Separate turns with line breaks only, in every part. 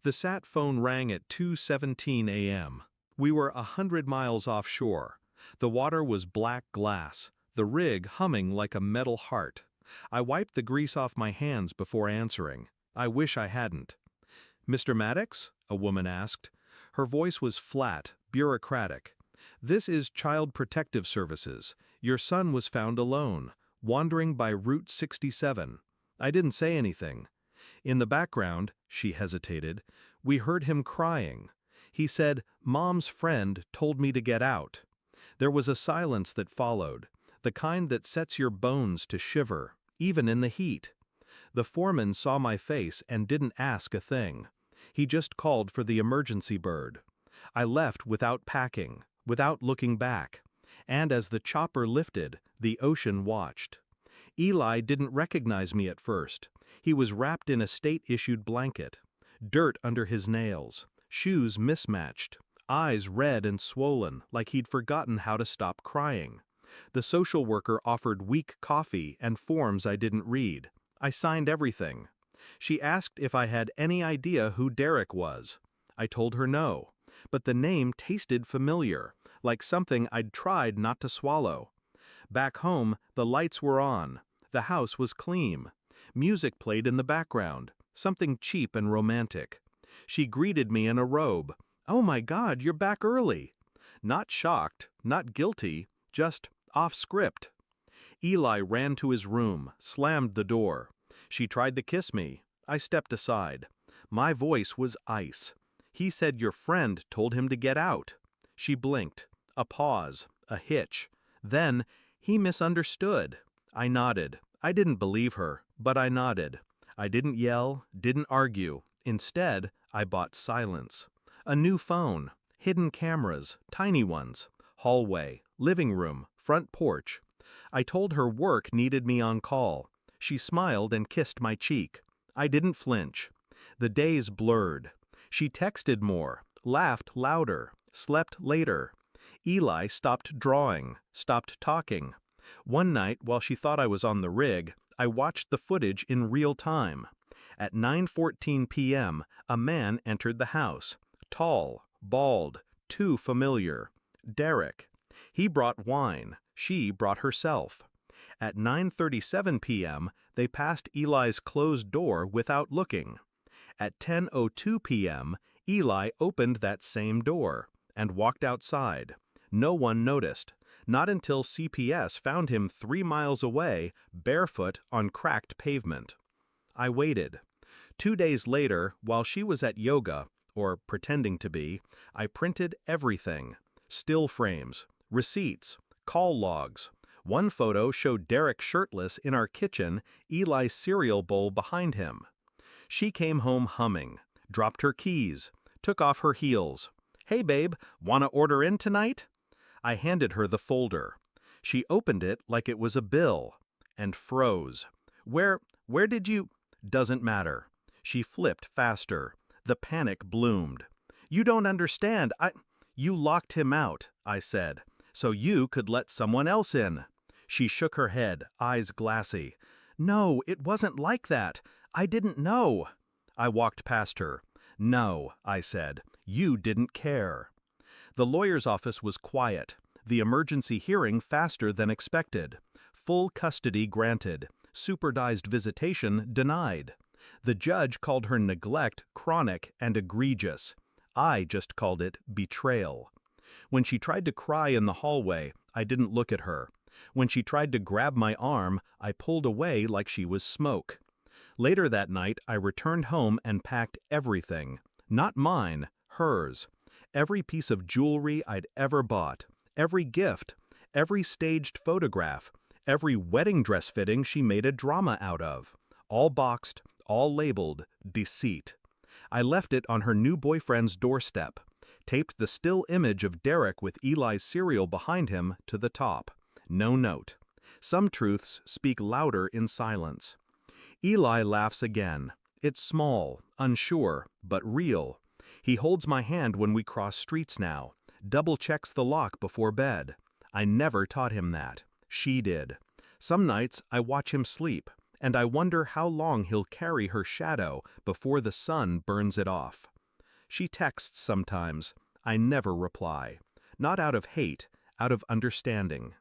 The sat phone rang at 2:17 a.m. We were 100 miles offshore. The water was black glass, the rig humming like a metal heart. I wiped the grease off my hands before answering. I wish I hadn't. "Mr. Maddox?" a woman asked. Her voice was flat, bureaucratic. "This is Child Protective Services. Your son was found alone, wandering by Route 67. I didn't say anything. In the background," she hesitated, "we heard him crying. He said, 'Mom's friend told me to get out.'" There was a silence that followed, the kind that sets your bones to shiver, even in the heat. The foreman saw my face and didn't ask a thing. He just called for the emergency bird. I left without packing, without looking back. And as the chopper lifted, the ocean watched. Eli didn't recognize me at first. He was wrapped in a state-issued blanket. Dirt under his nails, shoes mismatched, eyes red and swollen like he'd forgotten how to stop crying. The social worker offered weak coffee and forms I didn't read. I signed everything. She asked if I had any idea who Derek was. I told her no, but the name tasted familiar, like something I'd tried not to swallow. Back home, the lights were on. The house was clean. Music played in the background, something cheap and romantic. She greeted me in a robe. "Oh my God, you're back early." Not shocked, not guilty, just off script. Eli ran to his room, slammed the door. She tried to kiss me. I stepped aside. My voice was ice. "He said your friend told him to get out." She blinked. A pause, a hitch. Then, "He misunderstood." I nodded. I didn't believe her, but I nodded. I didn't yell, didn't argue. Instead, I bought silence. A new phone, hidden cameras, tiny ones, hallway, living room, front porch. I told her work needed me on call. She smiled and kissed my cheek. I didn't flinch. The days blurred. She texted more, laughed louder, slept later. Eli stopped drawing, stopped talking. One night, while she thought I was on the rig, I watched the footage in real time. At 9:14 p.m., a man entered the house. Tall, bald, too familiar. Derek. He brought wine. She brought herself. At 9:37 p.m., they passed Eli's closed door without looking. At 10:02 p.m., Eli opened that same door and walked outside. No one noticed. Not until CPS found him 3 miles away, barefoot on cracked pavement. I waited. 2 days later, while she was at yoga, or pretending to be, I printed everything. Still frames, receipts, call logs. One photo showed Derek shirtless in our kitchen, Eli's cereal bowl behind him. She came home humming, dropped her keys, took off her heels. "Hey babe, wanna order in tonight?" I handed her the folder. She opened it like it was a bill, and froze. Where did you—" "Doesn't matter." She flipped faster. The panic bloomed. "You don't understand. You locked him out," I said, "so you could let someone else in." She shook her head, eyes glassy. "No, it wasn't like that. I didn't know." I walked past her. "No," I said, "you didn't care." The lawyer's office was quiet. The emergency hearing faster than expected. Full custody granted. Supervised visitation denied. The judge called her neglect chronic and egregious. I just called it betrayal. When she tried to cry in the hallway, I didn't look at her. When she tried to grab my arm, I pulled away like she was smoke. Later that night, I returned home and packed everything. Not mine, hers. Every piece of jewelry I'd ever bought. Every gift. Every staged photograph. Every wedding dress fitting she made a drama out of. All boxed, all labeled, deceit. I left it on her new boyfriend's doorstep. Taped the still image of Derek with Eli's cereal behind him to the top. No note. Some truths speak louder in silence. Eli laughs again. It's small, unsure, but real. He holds my hand when we cross streets now. Double checks the lock before bed. I never taught him that. She did. Some nights I watch him sleep, and I wonder how long he'll carry her shadow before the sun burns it off. She texts sometimes. I never reply. Not out of hate, out of understanding.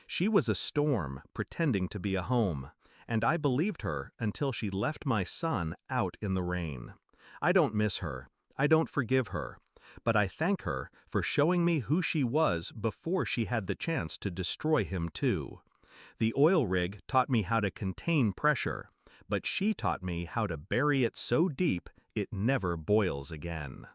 She was a storm pretending to be a home, and I believed her until she left my son out in the rain. I don't miss her. I don't forgive her. But I thank her for showing me who she was before she had the chance to destroy him too. The oil rig taught me how to contain pressure, but she taught me how to bury it so deep it never boils again.